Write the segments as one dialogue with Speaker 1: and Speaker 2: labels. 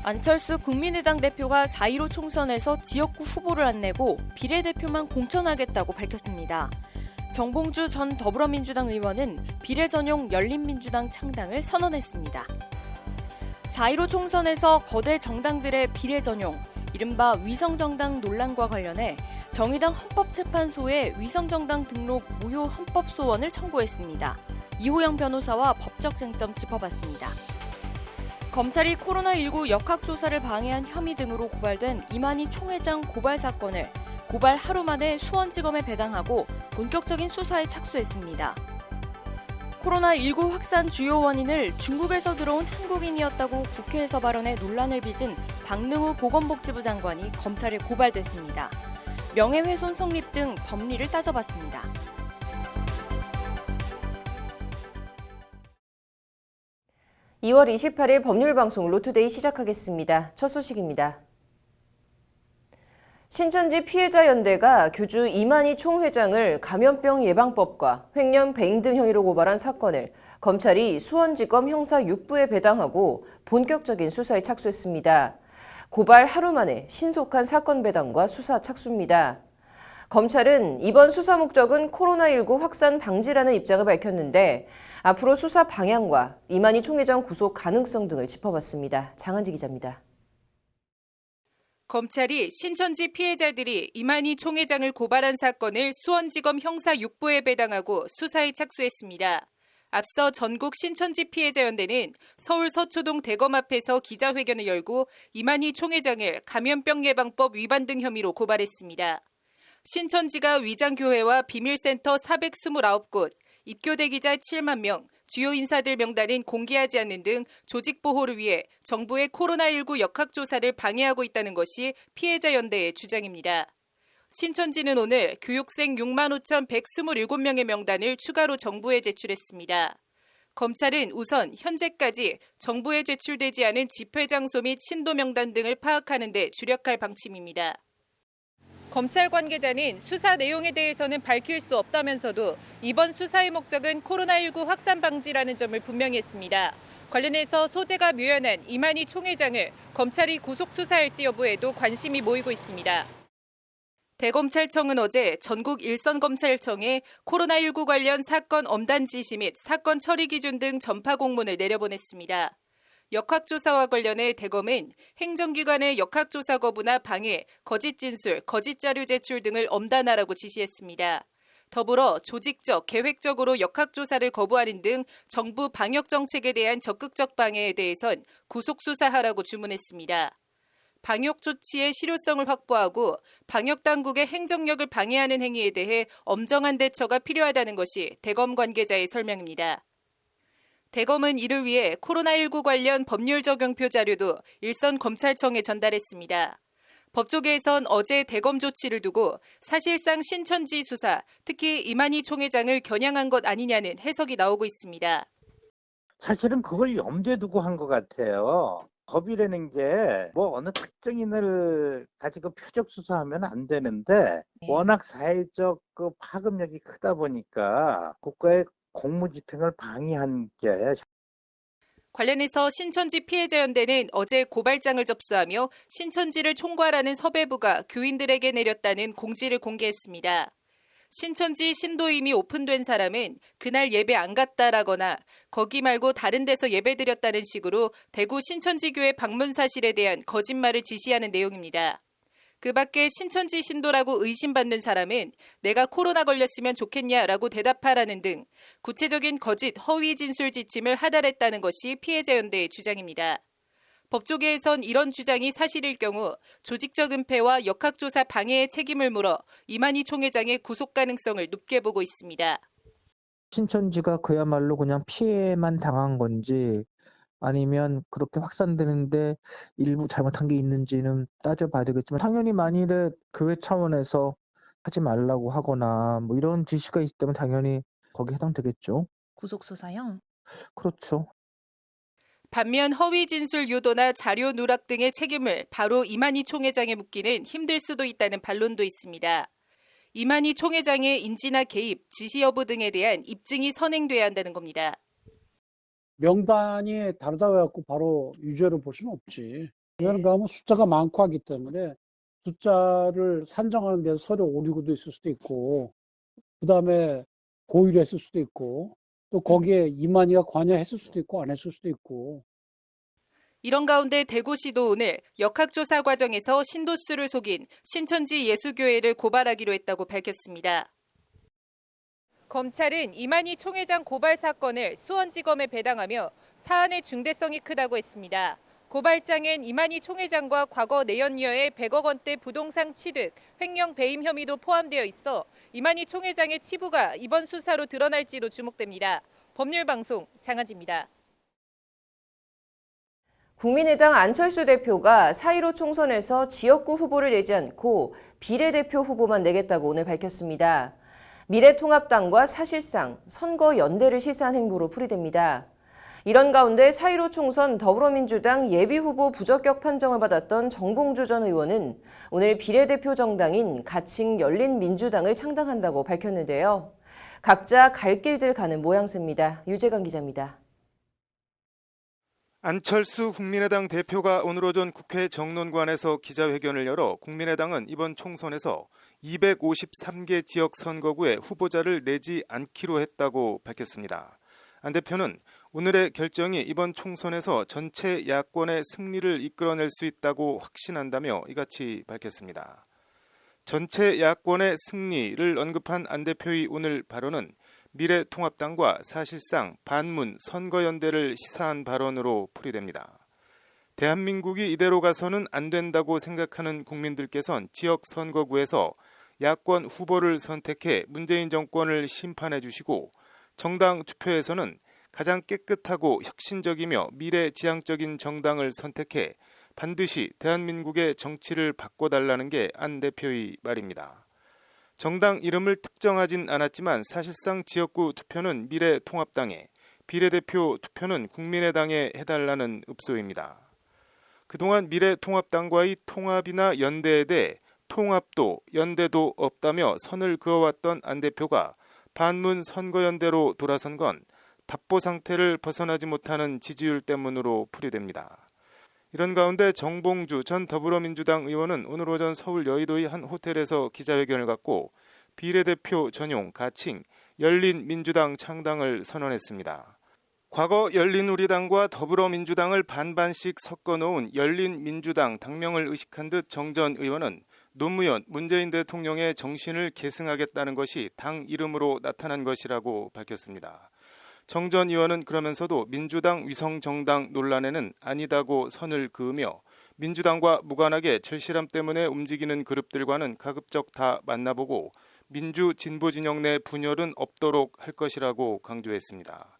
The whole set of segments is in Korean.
Speaker 1: 안철수 국민의당 대표가 4.15 총선에서 지역구 후보를 안 내고 비례대표만 공천하겠다고 밝혔습니다. 정봉주 전 더불어민주당 의원은 비례 전용 열린민주당 창당을 선언했습니다. 4.15 총선에서 거대 정당들의 비례 전용, 이른바 위성정당 논란과 관련해 정의당 헌법재판소에 위성정당 등록 무효 헌법소원을 청구했습니다. 이호영 변호사와 법적 쟁점 짚어봤습니다. 검찰이 코로나19 역학조사를 방해한 혐의 등으로 고발된 이만희 총회장 고발 사건을 고발 하루 만에 수원지검에 배당하고 본격적인 수사에 착수했습니다. 코로나19 확산 주요 원인을 중국에서 들어온 한국인이었다고 국회에서 발언해 논란을 빚은 박능우 보건복지부 장관이 검찰에 고발됐습니다. 명예훼손 성립 등 법리를 따져봤습니다.
Speaker 2: (2월 28일) 법률방송 로투데이 시작하겠습니다. 첫 소식입니다. 신천지 피해자연대가 교주 이만희 총회장을 감염병 예방법과 횡령 배임 등 혐의로 고발한 사건을 검찰이 수원지검 형사 6부에 배당하고 본격적인 수사에 착수했습니다. 고발 하루 만에 신속한 사건 배당과 수사 착수입니다. 검찰은 이번 수사 목적은 코로나19 확산 방지라는 입장을 밝혔는데 앞으로 수사 방향과 이만희 총회장 구속 가능성 등을 짚어봤습니다. 장한지 기자입니다.
Speaker 3: 검찰이 신천지 피해자들이 이만희 총회장을 고발한 사건을 수원지검 형사 6부에 배당하고 수사에 착수했습니다. 앞서 전국 신천지 피해자연대는 서울 서초동 대검 앞에서 기자회견을 열고 이만희 총회장을 감염병 예방법 위반 등 혐의로 고발했습니다. 신천지가 위장교회와 비밀센터 429곳, 입교대 기자 7만 명, 주요 인사들 명단은 공개하지 않는 등 조직 보호를 위해 정부의 코로나19 역학조사를 방해하고 있다는 것이 피해자연대의 주장입니다. 신천지는 오늘 교육생 6만 5,127명의 명단을 추가로 정부에 제출했습니다. 검찰은 우선 현재까지 정부에 제출되지 않은 집회 장소 및 신도 명단 등을 파악하는 데 주력할 방침입니다. 검찰 관계자는 수사 내용에 대해서는 밝힐 수 없다면서도 이번 수사의 목적은 코로나19 확산 방지라는 점을 분명히 했습니다. 관련해서 소재가 묘연한 이만희 총회장을 검찰이 구속 수사할지 여부에도 관심이 모이고 있습니다. 대검찰청은 어제 전국 일선검찰청에 코로나19 관련 사건 엄단 지시 및 사건 처리 기준 등 전파 공문을 내려보냈습니다. 역학조사와 관련해 대검은 행정기관의 역학조사 거부나 방해, 거짓 진술, 거짓 자료 제출 등을 엄단하라고 지시했습니다. 더불어 조직적, 계획적으로 역학조사를 거부하는 등 정부 방역 정책에 대한 적극적 방해에 대해선 구속 수사하라고 주문했습니다. 방역 조치의 실효성을 확보하고 방역 당국의 행정력을 방해하는 행위에 대해 엄정한 대처가 필요하다는 것이 대검 관계자의 설명입니다. 대검은 이를 위해 코로나19 관련 법률 적용표 자료도 일선 검찰청에 전달했습니다. 법조계에선 어제 대검 조치를 두고 사실상 신천지 수사, 특히 이만희 총회장을 겨냥한 것 아니냐는 해석이 나오고 있습니다.
Speaker 4: 사실은 그걸 염두에 두고 한 것 같아요. 법이라는 게 어느 특정인을 가지고 표적 수사하면 안 되는데 워낙 사회적 파급력이 크다 보니까 국가의 공무집행을 방해한 게.
Speaker 3: 관련해서 신천지 피해자연대는 어제 고발장을 접수하며 신천지를 총괄하는 섭외부가 교인들에게 내렸다는 공지를 공개했습니다. 신천지 신도임이 오픈된 사람은 그날 예배 안 갔다라거나 거기 말고 다른 데서 예배 드렸다는 식으로 대구 신천지교회 방문 사실에 대한 거짓말을 지시하는 내용입니다. 그 밖에 신천지 신도라고 의심받는 사람은 내가 코로나 걸렸으면 좋겠냐라고 대답하라는 등 구체적인 거짓, 허위 진술 지침을 하달했다는 것이 피해자연대의 주장입니다. 법조계에선 이런 주장이 사실일 경우 조직적 은폐와 역학조사 방해의 책임을 물어 이만희 총회장의 구속 가능성을 높게 보고 있습니다.
Speaker 5: 신천지가 그야말로 그냥 피해만 당한 건지 아니면 그렇게 확산되는데 일부 잘못한 게 있는지는 따져봐야 되겠지만 당연히 만일에 교회 차원에서 하지 말라고 하거나 이런 지시가 있기 때문에 당연히 거기에 해당되겠죠.
Speaker 6: 구속수사요?
Speaker 5: 그렇죠.
Speaker 3: 반면 허위 진술 유도나 자료 누락 등의 책임을 바로 이만희 총회장에 묻기는 힘들 수도 있다는 반론도 있습니다. 이만희 총회장의 인지나 개입, 지시 여부 등에 대한 입증이 선행돼야 한다는 겁니다.
Speaker 7: 명단이 다르다고 해갖고 바로 유죄로 볼 수는 없지.
Speaker 6: 그런가 하면 숫자가 많고 하기 때문에 숫자를 산정하는 데서 서류 오류도 있을 수도 있고, 그 다음에 고의로 했을 수도 있고, 또 거기에 이만희가 관여했을 수도 있고 안 했을 수도 있고.
Speaker 3: 이런 가운데 대구시도 오늘 역학조사 과정에서 신도수를 속인 신천지 예수교회를 고발하기로 했다고 밝혔습니다. 검찰은 이만희 총회장 고발 사건을 수원지검에 배당하며 사안의 중대성이 크다고 했습니다. 고발장엔 이만희 총회장과 과거 내연녀의 100억 원대 부동산 취득, 횡령 배임 혐의도 포함되어 있어 이만희 총회장의 치부가 이번 수사로 드러날지도 주목됩니다. 법률방송 장하지입니다.
Speaker 2: 국민의당 안철수 대표가 4.15 총선에서 지역구 후보를 내지 않고 비례대표 후보만 내겠다고 오늘 밝혔습니다. 미래통합당과 사실상 선거 연대를 시사한 행보로 풀이됩니다. 이런 가운데 4.15 총선 더불어민주당 예비후보 부적격 판정을 받았던 정봉주 전 의원은 오늘 비례대표 정당인 가칭 열린민주당을 창당한다고 밝혔는데요. 각자 갈 길들 가는 모양새입니다. 유재관 기자입니다.
Speaker 7: 안철수 국민의당 대표가 오늘 오전 국회 정론관에서 기자회견을 열어 국민의당은 이번 총선에서 253개 지역 선거구에 후보자를 내지 않기로 했다고 밝혔습니다. 안 대표는 오늘의 결정이 이번 총선에서 전체 야권의 승리를 이끌어낼 수 있다고 확신한다며 이같이 밝혔습니다. 전체 야권의 승리를 언급한 안 대표의 오늘 발언은 미래통합당과 사실상 반문 선거연대를 시사한 발언으로 풀이됩니다. 대한민국이 이대로 가서는 안 된다고 생각하는 국민들께선 지역 선거구에서 야권 후보를 선택해 문재인 정권을 심판해 주시고 정당 투표에서는 가장 깨끗하고 혁신적이며 미래지향적인 정당을 선택해 반드시 대한민국의 정치를 바꿔달라는 게 안 대표의 말입니다. 정당 이름을 특정하진 않았지만 사실상 지역구 투표는 미래통합당에, 비례대표 투표는 국민의당에 해달라는 읍소입니다. 그동안 미래통합당과의 통합이나 연대에 대해 통합도 연대도 없다며 선을 그어왔던 안 대표가 반문 선거연대로 돌아선 건 답보 상태를 벗어나지 못하는 지지율 때문으로 풀이됩니다. 이런 가운데 정봉주 전 더불어민주당 의원은 오늘 오전 서울 여의도의 한 호텔에서 기자회견을 갖고 비례대표 전용 가칭 열린민주당 창당을 선언했습니다. 과거 열린우리당과 더불어민주당을 반반씩 섞어놓은 열린민주당 당명을 의식한 듯 정 전 의원은 노무현 문재인 대통령의 정신을 계승하겠다는 것이 당 이름으로 나타난 것이라고 밝혔습니다. 정 전 의원은 그러면서도 민주당 위성정당 논란에는 아니다고 선을 그으며 민주당과 무관하게 절실함 때문에 움직이는 그룹들과는 가급적 다 만나보고 민주 진보 진영 내 분열은 없도록 할 것이라고 강조했습니다.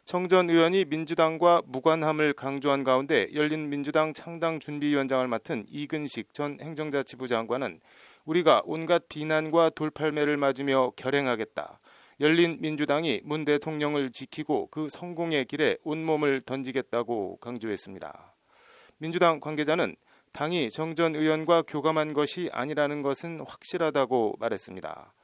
Speaker 7: 정 전 의원이 민주당과 무관함을 강조한 가운데 열린민주당 창당준비위원장을 맡은 이근식 전 행정자치부 장관은 우리가 온갖 비난과 돌팔매를 맞으며 결행하겠다. 열린민주당이 문 대통령을 지키고 그 성공의 길에 온몸을 던지겠다고 강조했습니다. 민주당 관계자는 당이 정 전 의원과 교감한 것이 아니라는 것은 확실하다고 말했습니다.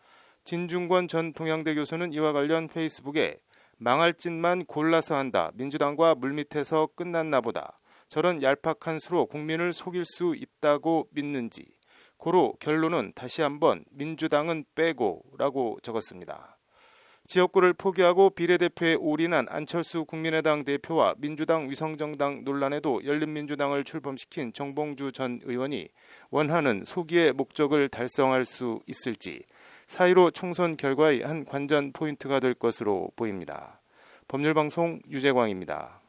Speaker 7: 진중권 전 동양대 교수는 이와 관련 페이스북에 망할 짓만 골라서 한다. 민주당과 물밑에서 끝났나 보다. 저런 얄팍한 수로 국민을 속일 수 있다고 믿는지. 고로 결론은 다시 한번 민주당은 빼고라고 적었습니다. 지역구를 포기하고 비례대표에 올인한 안철수 국민의당 대표와 민주당 위성정당 논란에도 열린민주당을 출범시킨 정봉주 전 의원이 원하는 소기의 목적을 달성할 수 있을지 4.15 총선 결과의 한 관전 포인트가 될 것으로 보입니다. 법률방송 유재광입니다.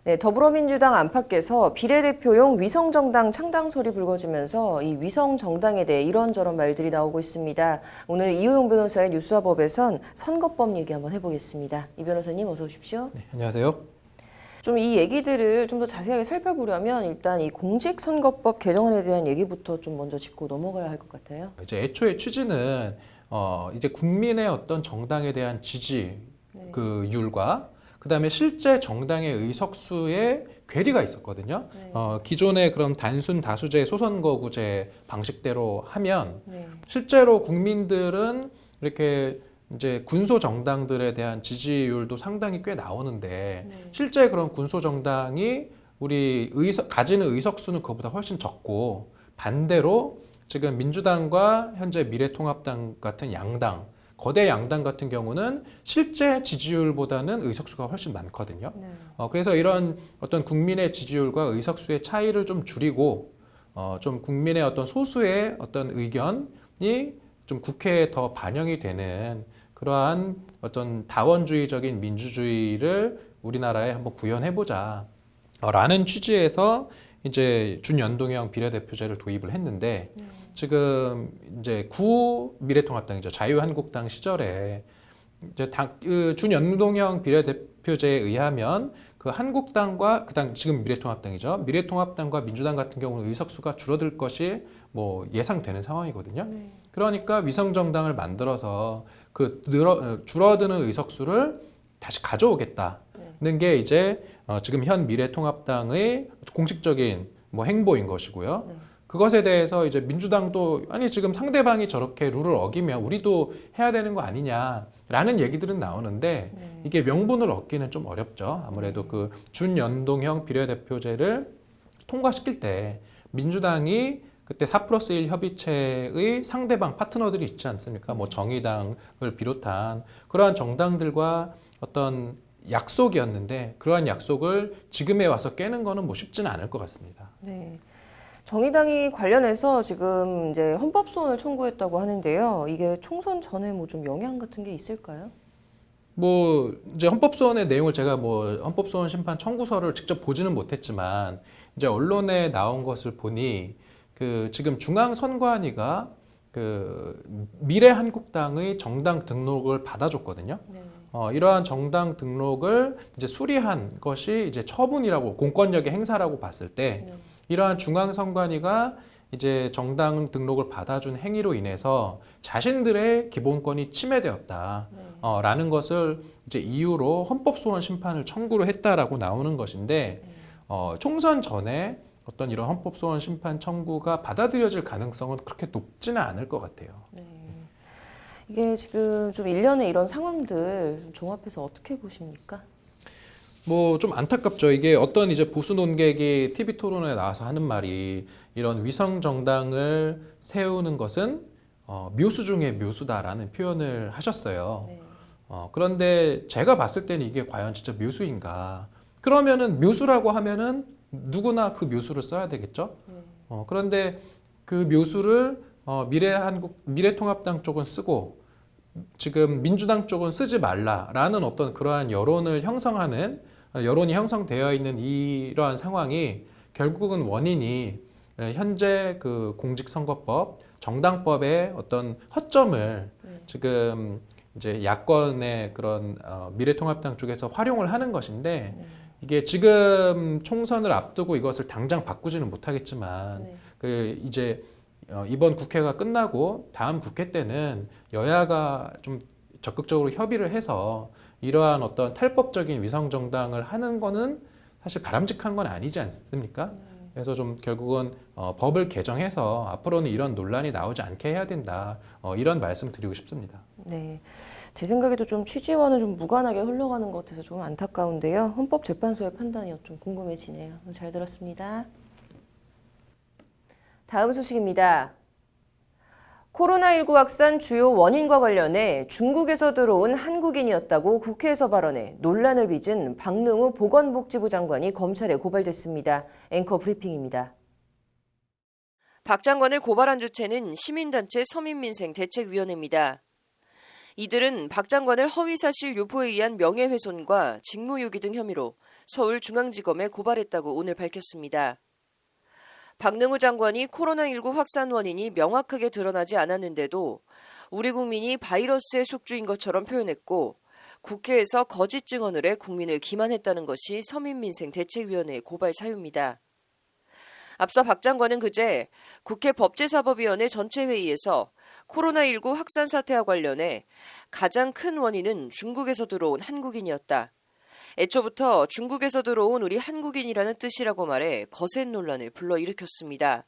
Speaker 2: 네, 더불어민주당 안팎에서 비례대표용 위성정당 창당 소리 불거지면서 이 위성정당에 대해 이런저런 말들이 나오고 있습니다. 오늘 이호영 변호사의 뉴스와법에선 선거법 얘기 한번 해보겠습니다. 이 변호사님 어서 오십시오.
Speaker 8: 네, 안녕하세요.
Speaker 2: 좀 이 얘기들을 좀 더 자세하게 살펴보려면 일단 이 공직선거법 개정안에 대한 얘기부터 좀 먼저 짚고 넘어가야 할 것 같아요.
Speaker 8: 이제 애초에 취지는 이제 국민의 어떤 정당에 대한 지지 그 율과 그다음에 실제 정당의 의석수에 괴리가 있었거든요. 기존의 그런 단순 다수제 소선거구제 방식대로 하면 실제로 국민들은 이렇게 이제 군소 정당들에 대한 지지율도 상당히 꽤 나오는데
Speaker 2: 네.
Speaker 8: 실제 그런 군소 정당이 우리 가지는 의석수는 그것보다 훨씬 적고 반대로 지금 민주당과 현재 미래통합당 같은 양당, 거대 양당 같은 경우는 실제 지지율보다는 의석수가 훨씬 많거든요.
Speaker 2: 네.
Speaker 8: 그래서 이런 어떤 국민의 지지율과 의석수의 차이를 좀 줄이고 좀 국민의 어떤 소수의 어떤 의견이 좀 국회에 더 반영이 되는 그러한 어떤 다원주의적인 민주주의를 우리나라에 한번 구현해보자 라는 취지에서 이제 준연동형 비례대표제를 도입을 했는데 지금 이제 구 미래통합당이죠. 자유한국당 시절에 이제 그 준연동형 비례대표제에 의하면 그 한국당과 그다음 지금 미래통합당이죠. 미래통합당과 민주당 같은 경우는 의석수가 줄어들 것이 뭐 예상되는 상황이거든요.
Speaker 2: 네.
Speaker 8: 그러니까 위성정당을 만들어서 그 줄어드는 의석수를 다시 가져오겠다는 게 이제 지금 현 미래통합당의 공식적인 뭐 행보인 것이고요.
Speaker 2: 네.
Speaker 8: 그것에 대해서 이제 민주당도 아니 지금 상대방이 저렇게 룰을 어기면 우리도 해야 되는 거 아니냐라는 얘기들은 나오는데
Speaker 2: 네.
Speaker 8: 이게 명분을 얻기는 좀 어렵죠. 아무래도 그 준연동형 비례대표제를 통과시킬 때 민주당이 그때 4+1 협의체의 상대방 파트너들이 있지 않습니까? 뭐 정의당을 비롯한 그러한 정당들과 어떤 약속이었는데 그러한 약속을 지금에 와서 깨는 거는 뭐 쉽지는 않을 것 같습니다.
Speaker 2: 네. 정의당이 관련해서 지금 이제 헌법소원을 청구했다고 하는데요. 이게 총선 전에 뭐 좀 영향 같은 게 있을까요?
Speaker 8: 뭐 이제 헌법소원의 내용을 제가 뭐 헌법소원 심판 청구서를 직접 보지는 못했지만 이제 언론에 나온 것을 보니 그 지금 중앙선관위가 그 미래한국당의 정당 등록을 받아줬거든요.
Speaker 2: 네.
Speaker 8: 이러한 정당 등록을 이제 수리한 것이 이제 처분이라고 공권력의 행사라고 봤을 때
Speaker 2: 네.
Speaker 8: 이러한 중앙선관위가 이제 정당 등록을 받아준 행위로 인해서 자신들의 기본권이 침해되었다.
Speaker 2: 네.
Speaker 8: 라는 것을 이제 이유로 헌법소원 심판을 청구를 했다라고 나오는 것인데 총선 전에 어떤 이런 헌법소원 심판 청구가 받아들여질 가능성은 그렇게 높지는 않을 것 같아요.
Speaker 2: 네. 이게 지금 좀 일련의 이런 상황들 좀 종합해서 어떻게 보십니까?
Speaker 8: 뭐 좀 안타깝죠. 이게 어떤 이제 보수 논객이 TV 토론에 나와서 하는 말이 이런 위성 정당을 세우는 것은 묘수 중에 묘수다라는 표현을 하셨어요.
Speaker 2: 네.
Speaker 8: 그런데 제가 봤을 때는 이게 과연 진짜 묘수인가? 그러면은 묘수라고 하면은 누구나 그 묘수를 써야 되겠죠.
Speaker 2: 네.
Speaker 8: 그런데 그 묘수를 미래통합당 쪽은 쓰고 지금 민주당 쪽은 쓰지 말라라는 어떤 그러한 여론이 형성되어 있는 이러한 상황이 결국은 원인이 현재 그 공직선거법, 정당법의 어떤 허점을 지금 이제 야권의 그런 미래통합당 쪽에서 활용을 하는 것인데 이게 지금 총선을 앞두고 이것을 당장 바꾸지는 못하겠지만
Speaker 2: 네.
Speaker 8: 그 이제 이번 국회가 끝나고 다음 국회 때는 여야가 좀 적극적으로 협의를 해서 이러한 어떤 탈법적인 위성 정당을 하는 거는 사실 바람직한 건 아니지 않습니까? 그래서 좀 결국은 법을 개정해서 앞으로는 이런 논란이 나오지 않게 해야 된다. 이런 말씀 드리고 싶습니다.
Speaker 2: 네. 제 생각에도 좀 취지와는 좀 무관하게 흘러가는 것 같아서 좀 안타까운데요. 헌법재판소의 판단이 좀 궁금해지네요. 잘 들었습니다. 다음 소식입니다. 코로나19 확산 주요 원인과 관련해 중국에서 들어온 한국인이었다고 국회에서 발언해 논란을 빚은 박능우 보건복지부 장관이 검찰에 고발됐습니다. 앵커 브리핑입니다. 박 장관을 고발한 주체는 시민단체 서민민생대책위원회입니다. 이들은 박 장관을 허위사실 유포에 의한 명예훼손과 직무유기 등 혐의로 서울중앙지검에 고발했다고 오늘 밝혔습니다. 박능우 장관이 코로나19 확산 원인이 명확하게 드러나지 않았는데도 우리 국민이 바이러스의 숙주인 것처럼 표현했고 국회에서 거짓 증언을 해 국민을 기만했다는 것이 서민민생대책위원회의 고발 사유입니다. 앞서 박 장관은 그제 국회 법제사법위원회 전체 회의에서 코로나19 확산 사태와 관련해 가장 큰 원인은 중국에서 들어온 한국인이었다. 애초부터 중국에서 들어온 우리 한국인이라는 뜻이라고 말해 거센 논란을 불러일으켰습니다.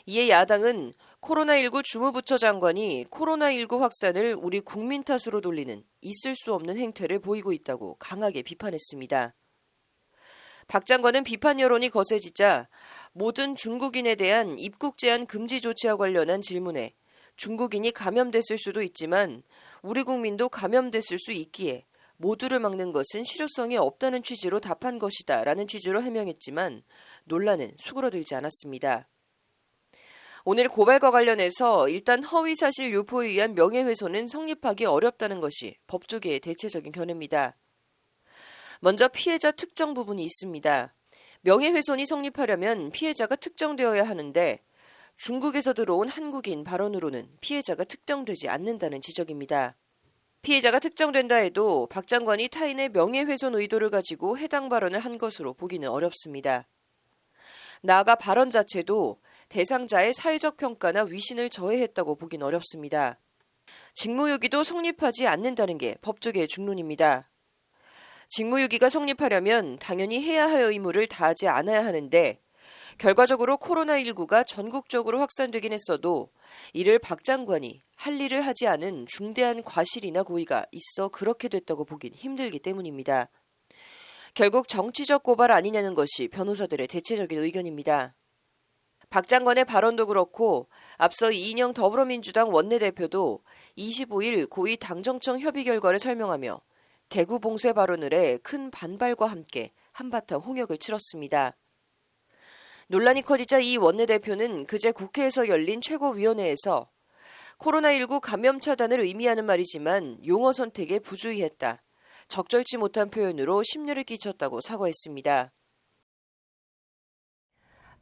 Speaker 2: 이에 야당은 코로나19 주무부처 장관이 코로나19 확산을 우리 국민 탓으로 돌리는 있을 수 없는 행태를 보이고 있다고 강하게 비판했습니다. 박 장관은 비판 여론이 거세지자 모든 중국인에 대한 입국 제한 금지 조치와 관련한 질문에 중국인이 감염됐을 수도 있지만 우리 국민도 감염됐을 수 있기에 모두를 막는 것은 실효성이 없다는 취지로 답한 것이다 라는 취지로 해명했지만 논란은 수그러들지 않았습니다. 오늘 고발과 관련해서 일단 허위사실 유포에 의한 명예훼손은 성립하기 어렵다는 것이 법조계의 대체적인 견해입니다. 먼저 피해자 특정 부분이 있습니다. 명예훼손이 성립하려면 피해자가 특정되어야 하는데 중국에서 들어온 한국인 발언으로는 피해자가 특정되지 않는다는 지적입니다. 피해자가 특정된다 해도 박 장관이 타인의 명예훼손 의도를 가지고 해당 발언을 한 것으로 보기는 어렵습니다. 나아가 발언 자체도 대상자의 사회적 평가나 위신을 저해했다고 보긴 어렵습니다. 직무유기도 성립하지 않는다는 게 법조계의 중론입니다. 직무유기가 성립하려면 당연히 해야 할 의무를 다하지 않아야 하는데 결과적으로 코로나19가 전국적으로 확산되긴 했어도 이를 박 장관이 할 일을 하지 않은 중대한 과실이나 고의가 있어 그렇게 됐다고 보긴 힘들기 때문입니다. 결국 정치적 고발 아니냐는 것이 변호사들의 대체적인 의견입니다. 박 장관의 발언도 그렇고 앞서 이인영 더불어민주당 원내대표도 25일 고위 당정청 협의 결과를 설명하며 대구 봉쇄 발언을 해 큰 반발과 함께 한바탕 홍역을 치렀습니다. 논란이 커지자 이 원내대표는 그제 국회에서 열린 최고위원회에서 코로나19 감염 차단을 의미하는 말이지만 용어 선택에 부주의했다. 적절치 못한 표현으로 심려를 끼쳤다고 사과했습니다.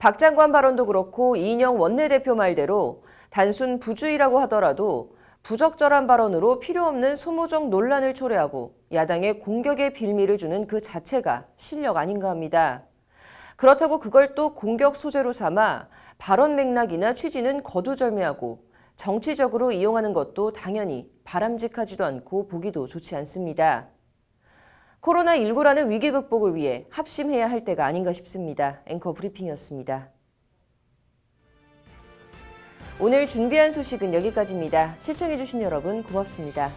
Speaker 2: 박 장관 발언도 그렇고 이인영 원내대표 말대로 단순 부주의라고 하더라도 부적절한 발언으로 필요 없는 소모적 논란을 초래하고 야당의 공격의 빌미를 주는 그 자체가 실력 아닌가 합니다. 그렇다고 그걸 또 공격 소재로 삼아 발언 맥락이나 취지는 거두절미하고 정치적으로 이용하는 것도 당연히 바람직하지도 않고 보기도 좋지 않습니다. 코로나19라는 위기 극복을 위해 합심해야 할 때가 아닌가 싶습니다. 앵커 브리핑이었습니다. 오늘 준비한 소식은 여기까지입니다. 시청해주신 여러분 고맙습니다.